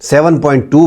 $7.2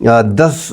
10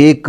1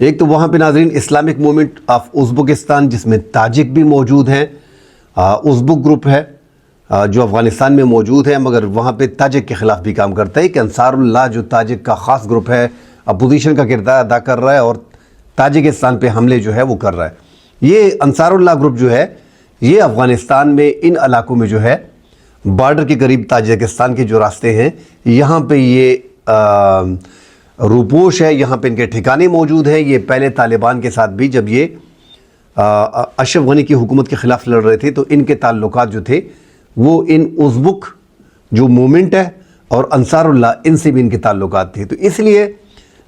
ایک تو وہاں پہ ناظرین اسلامک موومنٹ آف ازبکستان جس میں تاجک بھی موجود ہیں، ازبک گروپ ہے جو افغانستان میں موجود ہے مگر وہاں پہ تاجک کے خلاف بھی کام کرتا ہے، کہ انصار اللہ جو تاجک کا خاص گروپ ہے اپوزیشن کا کردار ادا کر رہا ہے اور تاجکستان پہ حملے جو ہے وہ کر رہا ہے۔ یہ انصار اللہ گروپ جو ہے یہ افغانستان میں ان علاقوں میں جو ہے بارڈر کے قریب تاجکستان کے جو راستے ہیں یہاں پہ یہ روپوش ہے، یہاں پہ ان کے ٹھکانے موجود ہیں۔ یہ پہلے طالبان کے ساتھ بھی جب یہ اشرف غنی کی حکومت کے خلاف لڑ رہے تھے تو ان کے تعلقات جو تھے وہ ان ازبک جو موومنٹ ہے اور انصار اللہ ان سے بھی ان کے تعلقات تھے۔ تو اس لیے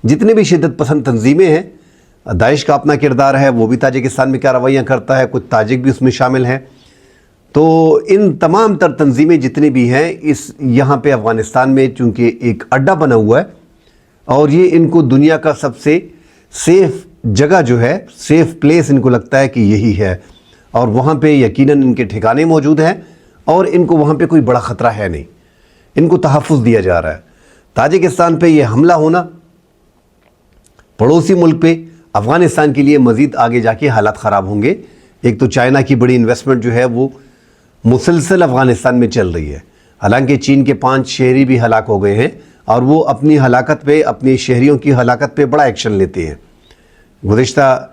جتنے بھی شدت پسند تنظیمیں ہیں، داعش کا اپنا کردار ہے، وہ بھی تاجکستان میں کارروائیاں کرتا ہے، کچھ تاجک بھی اس میں شامل ہیں۔ تو ان تمام تر تنظیمیں جتنی بھی ہیں یہاں پہ افغانستان میں چونکہ ایک اڈا بنا ہوا ہے اور یہ ان کو دنیا کا سب سے سیف جگہ جو ہے، سیف پلیس ان کو لگتا ہے کہ یہی ہے، اور وہاں پہ یقیناً ان کے ٹھکانے موجود ہیں اور ان کو وہاں پہ کوئی بڑا خطرہ ہے نہیں، ان کو تحفظ دیا جا رہا ہے۔ تاجکستان پہ یہ حملہ ہونا پڑوسی ملک پہ افغانستان کے لیے مزید آگے جا کے حالات خراب ہوں گے۔ ایک تو چائنا کی بڑی انویسٹمنٹ جو ہے وہ مسلسل افغانستان میں چل رہی ہے، حالانکہ چین کے 5 شہری بھی ہلاک ہو گئے ہیں اور وہ اپنی ہلاکت پہ، اپنی شہریوں کی ہلاکت پہ بڑا ایکشن لیتے ہیں۔ گزشتہ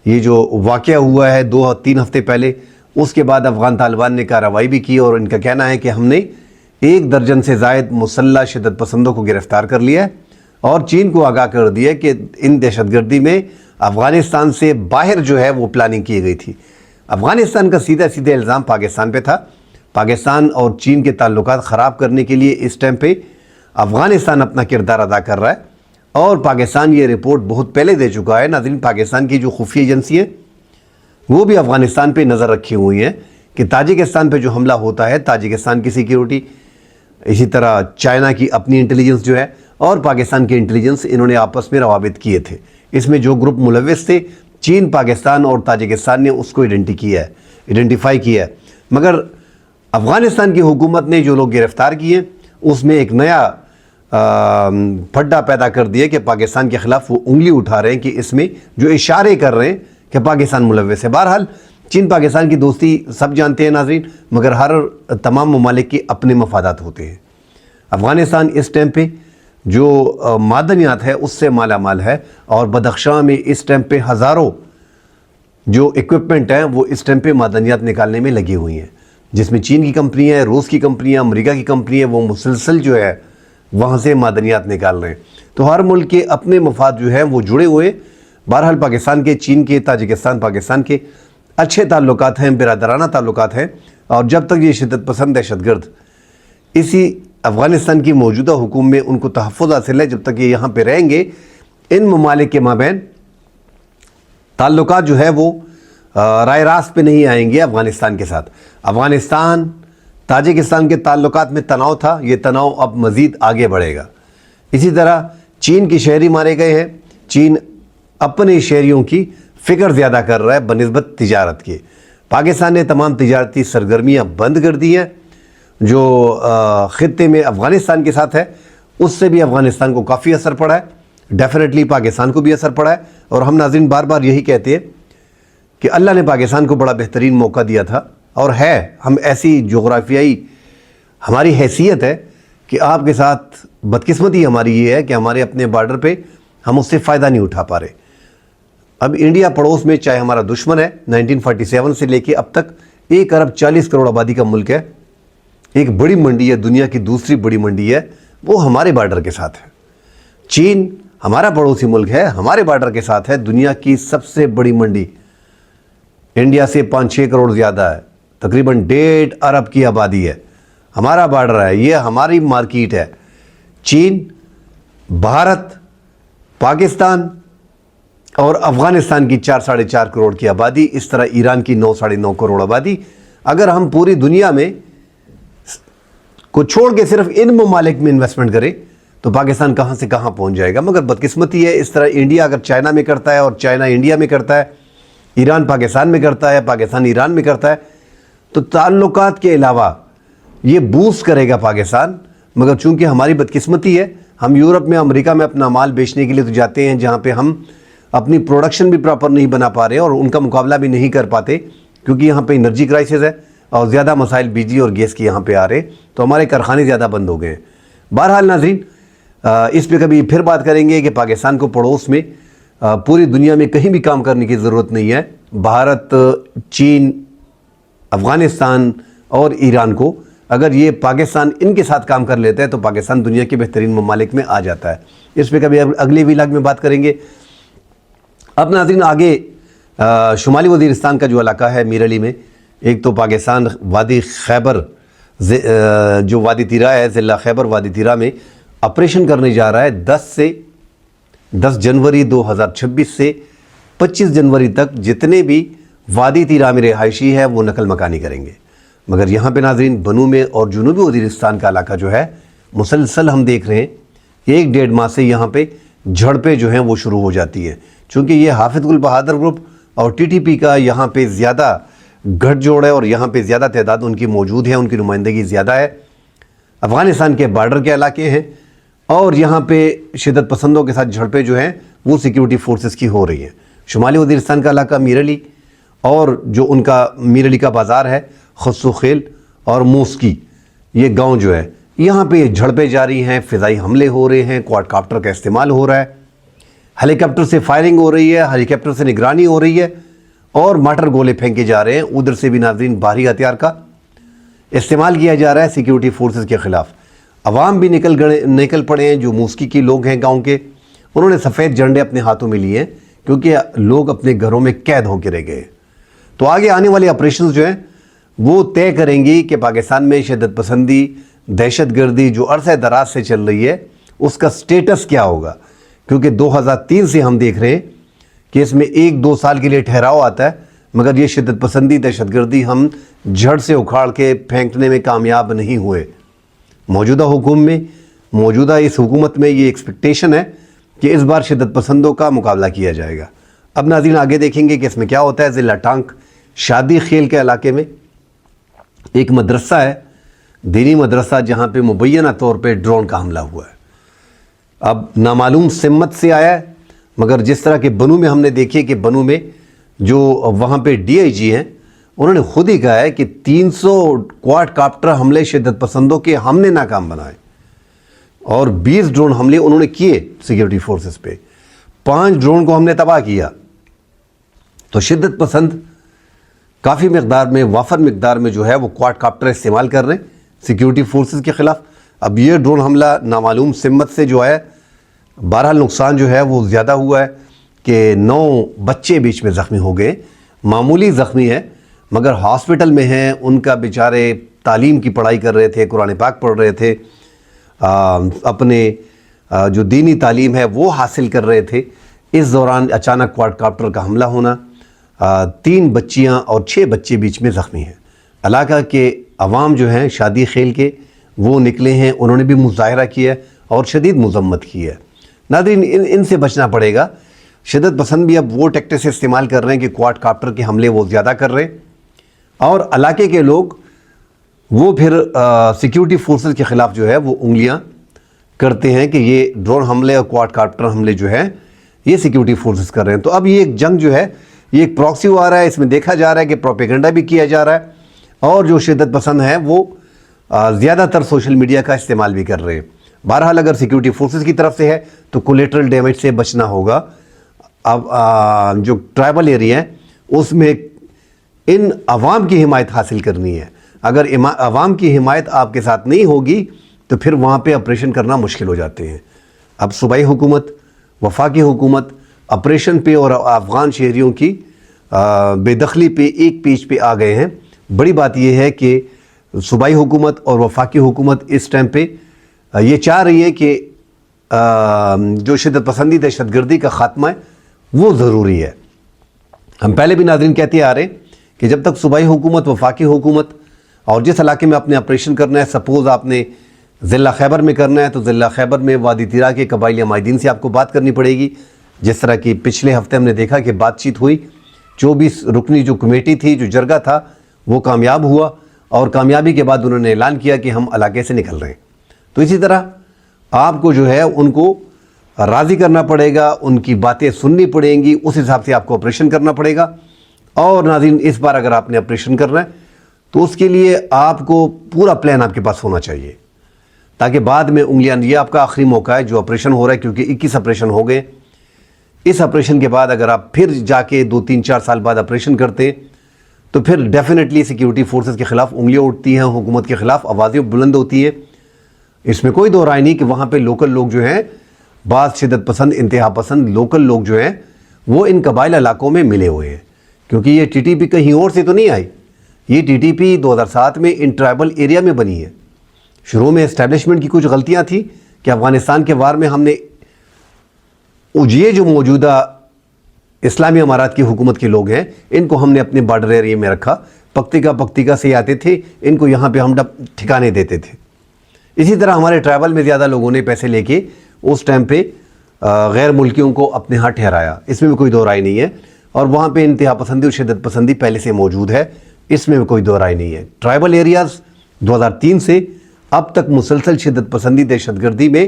یہ جو واقعہ ہوا ہے 2-3 ہفتے پہلے، اس کے بعد افغان طالبان نے کارروائی بھی کی اور ان کا کہنا ہے کہ ہم نے 1 درجن سے زائد مسلح شدت پسندوں کو گرفتار کر لیا ہے اور چین کو آگاہ کر دیا کہ ان دہشت گردی میں افغانستان سے باہر جو ہے وہ پلاننگ کی گئی تھی۔ افغانستان کا سیدھا الزام پاکستان پہ تھا۔ پاکستان اور چین کے تعلقات خراب کرنے کے لیے اس ٹائم پہ افغانستان اپنا کردار ادا کر رہا ہے اور پاکستان یہ رپورٹ بہت پہلے دے چکا ہے۔ ناظرین، پاکستان کی جو خفیہ ایجنسی ہیں وہ بھی افغانستان پہ نظر رکھی ہوئی ہیں کہ تاجکستان پہ جو حملہ ہوتا ہے، تاجکستان کی سیکیورٹی، اسی طرح چائنا کی اپنی انٹیلیجنس جو ہے اور پاکستان کی انٹیلیجنس، انہوں نے آپس میں روابط کیے تھے۔ اس میں جو گروپ ملوث تھے، چین، پاکستان اور تاجکستان نے اس کو آئیڈینٹیفائی کیا ہے، مگر افغانستان کی حکومت نے جو لوگ گرفتار کیے اس میں ایک نیا پھڈا پیدا کر دیا کہ پاکستان کے خلاف وہ انگلی اٹھا رہے ہیں کہ اس میں جو اشارے کر رہے ہیں کہ پاکستان ملوث ہے۔ بہرحال چین پاکستان کی دوستی سب جانتے ہیں ناظرین، مگر ہر تمام ممالک کے اپنے مفادات ہوتے ہیں۔ افغانستان اس ٹائم پہ جو معدنیات ہے اس سے مالا مال ہے اور بدخشاں میں اس ٹائم پہ ہزاروں جو اکوپمنٹ ہیں وہ اس ٹائم پہ معدنیات نکالنے میں لگی ہوئی ہیں، جس میں چین کی کمپنیاں ہیں، روس کی کمپنیاں، امریکہ کی کمپنیاں، وہ مسلسل جو ہے وہاں سے معدنیات نکال رہے ہیں۔ تو ہر ملک کے اپنے مفاد جو ہیں وہ جڑے ہوئے۔ بہرحال پاکستان کے، چین کے، تاجکستان پاکستان کے اچھے تعلقات ہیں، برادرانہ تعلقات ہیں، اور جب تک یہ شدت پسند دہشت گرد اسی افغانستان کی موجودہ حکومت میں ان کو تحفظ حاصل ہے، جب تک یہ یہاں پہ رہیں گے، ان ممالک کے مابین تعلقات جو ہے وہ رائے راست پہ نہیں آئیں گے افغانستان کے ساتھ۔ افغانستان تاجکستان کے تعلقات میں تناؤ تھا، یہ تناؤ اب مزید آگے بڑھے گا۔ اسی طرح چین کے شہری مارے گئے ہیں، چین اپنے شہریوں کی فکر زیادہ کر رہا ہے بنسبت تجارت کے۔ پاکستان نے تمام تجارتی سرگرمیاں بند کر دی ہیں جو خطے میں افغانستان کے ساتھ ہے، اس سے بھی افغانستان کو کافی اثر پڑا ہے، ڈیفینیٹلی پاکستان کو بھی اثر پڑا ہے۔ اور ہم ناظرین بار بار یہی کہتے ہیں کہ اللہ نے پاکستان کو بڑا بہترین موقع دیا تھا اور ہے، ہم ایسی جغرافیائی ہماری حیثیت ہے کہ آپ کے ساتھ بدقسمتی ہماری یہ ہے کہ ہمارے اپنے بارڈر پہ ہم اس سے فائدہ نہیں اٹھا پا رہے۔ اب انڈیا پڑوس میں چاہے ہمارا دشمن ہے، 1947 سے لے کے اب تک 1 ارب 40 کروڑ آبادی کا ملک ہے، ایک بڑی منڈی ہے، دنیا کی دوسری بڑی منڈی ہے، وہ ہمارے بارڈر کے ساتھ ہے۔ چین ہمارا پڑوسی ملک ہے، ہمارے بارڈر کے ساتھ ہے، دنیا کی سب سے بڑی منڈی، انڈیا سے 5-6 کروڑ زیادہ ہے، تقریباً 1.5 ارب کی آبادی ہے، ہمارا بارڈر ہے، یہ ہماری مارکیٹ ہے۔ چین، بھارت، پاکستان اور افغانستان کی 4-4.5 کروڑ کی آبادی، اس طرح ایران کی 9-9.5 کروڑ آبادی۔ اگر ہم پوری دنیا میں کو چھوڑ کے صرف ان ممالک میں انویسٹمنٹ کریں تو پاکستان کہاں سے کہاں پہنچ جائے گا۔ مگر بدقسمتی ہے، اس طرح انڈیا اگر چائنا میں کرتا ہے اور چائنا انڈیا میں کرتا ہے، ایران پاکستان میں کرتا ہے، پاکستان ایران میں کرتا ہے، تو تعلقات کے علاوہ یہ بوسٹ کرے گا پاکستان۔ مگر چونکہ ہماری بدقسمتی ہے، ہم یورپ میں، امریکہ میں اپنا مال بیچنے کے لیے تو جاتے ہیں جہاں پہ ہم اپنی پروڈکشن بھی پراپر نہیں بنا پا رہے اور ان کا مقابلہ بھی نہیں کر پاتے، کیونکہ یہاں پہ انرجی کرائسس ہے اور زیادہ مسائل بجلی اور گیس کی یہاں پہ آ رہے، تو ہمارے کارخانے زیادہ بند ہو گئے ہیں۔ بہرحال ناظرین، اس پہ کبھی پھر بات کریں گے کہ پاکستان کو پڑوس میں پوری دنیا میں کہیں بھی کام کرنے کی ضرورت نہیں ہے۔ بھارت، چین، افغانستان اور ایران کو اگر یہ پاکستان ان کے ساتھ کام کر لیتا ہے تو پاکستان دنیا کے بہترین ممالک میں آ جاتا ہے۔ اس پہ کبھی اگلی ویلاگ میں بات کریں گے۔ اب ناظرین آگے شمالی وزیرستان کا جو علاقہ ہے میر علی میں، ایک تو پاکستان وادی خیبر جو وادی تیرا ہے، ضلع خیبر وادی تیرا میں آپریشن کرنے جا رہا ہے 10 جنوری 2026 سے 25 جنوری تک جتنے بھی وادی تیرا میں رہائشی ہے وہ نقل مکانی کریں گے۔ مگر یہاں پہ ناظرین بنو میں اور جنوبی وزیرستان کا علاقہ جو ہے مسلسل ہم دیکھ رہے ہیں 1-1.5 ماہ سے یہاں پہ جھڑپیں جو ہیں وہ شروع ہو جاتی ہیں، چونکہ یہ حافظ گل بہادر گروپ اور ٹی ٹی پی کا یہاں پہ زیادہ گٹھ جوڑ ہے اور یہاں پہ زیادہ تعداد ان کی موجود ہے، ان کی نمائندگی زیادہ ہے۔ افغانستان کے بارڈر کے علاقے ہیں اور یہاں پہ شدت پسندوں کے ساتھ جھڑپیں جو ہیں وہ سیکیورٹی فورسز کی ہو رہی ہیں۔ شمالی وزیرستان کا علاقہ میر علی اور جو ان کا میر علی کا بازار ہے، خسرو خیل اور موسکی، یہ گاؤں جو ہے یہاں پہ جھڑپیں جاری ہیں، فضائی حملے ہو رہے ہیں، کوارڈ کاپٹر کا استعمال ہو رہا ہے، ہیلی کاپٹر سے فائرنگ ہو رہی ہے، ہیلی کاپٹر سے نگرانی ہو رہی ہے اور مارٹر گولے پھینکے جا رہے ہیں۔ ادھر سے بھی ناظرین بھاری ہتھیار کا استعمال کیا جا رہا ہے سیکیورٹی فورسز کے خلاف۔ عوام بھی نکل پڑے ہیں، جو موسکی کے لوگ ہیں گاؤں کے، انہوں نے سفید جھنڈے اپنے ہاتھوں میں لیے ہیں کیونکہ لوگ اپنے گھروں میں قید ہو کے رہ گئے۔ تو آگے آنے والے آپریشنز جو ہیں وہ طے کریں گی کہ پاکستان میں شدت پسندی، دہشت گردی جو عرصہ دراز سے چل رہی ہے اس کا سٹیٹس کیا ہوگا، کیونکہ 2003 سے ہم دیکھ رہے ہیں کہ اس میں 1-2 سال کے لیے ٹھہراؤ آتا ہے، مگر یہ شدت پسندی، دہشت گردی ہم جھڑ سے اکھاڑ کے پھینکنے میں کامیاب نہیں ہوئے۔ موجودہ اس حکومت میں یہ ایکسپیکٹیشن ہے کہ اس بار شدت پسندوں کا مقابلہ کیا جائے گا۔ اب ناظرین آگے دیکھیں گے کہ اس میں کیا ہوتا ہے۔ ضلع ٹانک شادی خیل کے علاقے میں ایک مدرسہ ہے، دینی مدرسہ، جہاں پہ مبینہ طور پہ ڈرون کا حملہ ہوا ہے۔ اب نامعلوم سمت سے آیا ہے، مگر جس طرح کہ بنو میں ہم نے دیکھی کہ بنو میں جو وہاں پہ ڈی آئی جی ہیں انہوں نے خود ہی کہا ہے کہ 300 کوارڈ کاپٹر حملے شدت پسندوں کے ہم نے ناکام بنائے اور 20 ڈرون حملے انہوں نے کیے سیکیورٹی فورسز پہ، 5 ڈرون کو ہم نے تباہ کیا۔ تو شدت پسند کافی مقدار میں، وافر مقدار میں جو ہے وہ کوارڈ کاپٹر استعمال کر رہے ہیں سیکیورٹی فورسز کے خلاف۔ اب یہ ڈرون حملہ نامعلوم سمت سے جو ہے، بہرحال نقصان جو ہے وہ زیادہ ہوا ہے کہ 9 بچے بیچ میں زخمی ہو گئے، معمولی زخمی ہے مگر ہاسپٹل میں ہیں، ان کا بیچارے تعلیم کی پڑھائی کر رہے تھے، قرآن پاک پڑھ رہے تھے، اپنے جو دینی تعلیم ہے وہ حاصل کر رہے تھے۔ اس دوران اچانک کوارڈ کاپٹر کا حملہ ہونا، 3 بچیاں اور 6 بچے بیچ میں زخمی ہیں۔ علاقہ کے عوام جو ہیں شادی خیل کے وہ نکلے ہیں، انہوں نے بھی مظاہرہ کیا اور شدید مذمت کی ہے۔ ناظرین ان سے بچنا پڑے گا۔ شدت پسند بھی اب وہ ٹیکٹس استعمال کر رہے ہیں کہ کوارڈ کاپٹر کے حملے وہ زیادہ کر رہے ہیں اور علاقے کے لوگ وہ پھر سیکیورٹی فورسز کے خلاف جو ہے وہ انگلیاں کرتے ہیں کہ یہ ڈرون حملے اور کوارڈ کاپٹر حملے جو ہیں یہ سیکیورٹی فورسز کر رہے ہیں۔ تو اب یہ ایک جنگ جو ہے یہ ایک پراکسی آ رہا ہے، اس میں دیکھا جا رہا ہے کہ پروپیگنڈا بھی کیا جا رہا ہے اور جو شدت پسند ہیں وہ زیادہ تر سوشل میڈیا کا استعمال بھی کر رہے ہیں۔ بہرحال اگر سیکیورٹی فورسز کی طرف سے ہے تو کولیٹرل ڈیمیج سے بچنا ہوگا۔ اب جو ٹرائبل ایریا ہے اس میں ان عوام کی حمایت حاصل کرنی ہے۔ اگر عوام کی حمایت آپ کے ساتھ نہیں ہوگی تو پھر وہاں پہ آپریشن کرنا مشکل ہو جاتے ہیں۔ اب صوبائی حکومت، وفاقی حکومت آپریشن پہ اور افغان شہریوں کی بے دخلی پہ ایک پیج پہ آ گئے ہیں۔ بڑی بات یہ ہے کہ صوبائی حکومت اور وفاقی حکومت اس ٹائم پہ یہ چاہ رہی ہے کہ جو شدت پسندی، دہشت گردی کا خاتمہ ہے وہ ضروری ہے۔ ہم پہلے بھی ناظرین کہتے آ رہے ہیں کہ جب تک صوبائی حکومت، وفاقی حکومت اور جس علاقے میں آپ نے آپریشن کرنا ہے، سپوز آپ نے ضلع خیبر میں کرنا ہے تو ضلع خیبر میں وادی تیرا کے قبائلی عمائدین سے آپ کو بات کرنی پڑے گی۔ جس طرح کی پچھلے ہفتے ہم نے دیکھا کہ بات چیت ہوئی، 24 رکنی جو کمیٹی تھی، جو جرگہ تھا وہ کامیاب ہوا اور کامیابی کے بعد انہوں نے اعلان کیا کہ ہم علاقے سے نکل رہے ہیں۔ تو اسی طرح آپ کو جو ہے ان کو راضی کرنا پڑے گا, ان کی باتیں سننی پڑیں گی, اس حساب سے آپ کو آپریشن کرنا پڑے گا. اور ناظرین, اس بار اگر آپ نے آپریشن کرنا ہے تو اس کے لیے آپ کو پورا پلان آپ کے پاس ہونا چاہیے, تاکہ بعد میں انگلیاں, یہ آپ کا آخری موقع ہے جو آپریشن ہو رہا ہے, کیونکہ 21 آپریشن ہو گئے. اس آپریشن کے بعد اگر آپ پھر جا کے 2-3-4 سال بعد آپریشن کرتے ہیں تو پھر ڈیفینیٹلی سیکیورٹی فورسز کے خلاف انگلیاں اٹھتی ہیں, حکومت کے خلاف آوازیں بلند ہوتی ہیں. اس میں کوئی دو رائے نہیں کہ وہاں پہ لوکل لوگ جو ہیں, بعض شدت پسند, انتہا پسند لوکل لوگ جو ہیں وہ ان قبائل علاقوں میں ملے ہوئے ہیں, کیونکہ یہ ٹی ٹی پی کہیں اور سے تو نہیں آئی. یہ ٹی ٹی پی 2007 میں ان ٹرائبل ایریا میں بنی ہے. شروع میں اسٹیبلشمنٹ کی کچھ غلطیاں تھیں کہ افغانستان کے وار میں ہم نے یہ جو موجودہ اسلامی امارات کی حکومت کے لوگ ہیں ان کو ہم نے اپنے بارڈر ایریا میں رکھا. پکتیکا سے آتے تھے, ان کو یہاں پہ ہم ٹھکانے دیتے تھے. اسی طرح ہمارے ٹرائبل میں زیادہ لوگوں نے پیسے لے کے اس ٹائم پہ غیر ملکیوں کو اپنے ہاں ٹھہرایا, اس میں بھی کوئی دو رائے نہیں ہے. اور وہاں پہ انتہا پسندی اور شدت پسندی پہلے سے موجود ہے, اس میں بھی کوئی دو رائے نہیں ہے. ٹرائبل ایریاز 2003 سے اب تک مسلسل شدت پسندی, دہشت گردی میں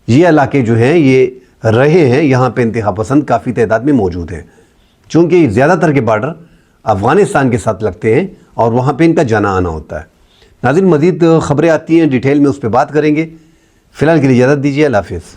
یہ علاقے جو ہیں یہ رہے ہیں. یہاں پہ انتہا پسند کافی تعداد میں موجود ہیں, چونکہ زیادہ تر کے بارڈر افغانستان کے ساتھ لگتے ہیں اور وہاں پہ ان کا جانا آنا ہوتا ہے. ناظرین, مزید خبریں آتی ہیں, ڈیٹیل میں اس پہ بات کریں گے. فی الحال کے لیے اجازت دیجیے, اللہ حافظ.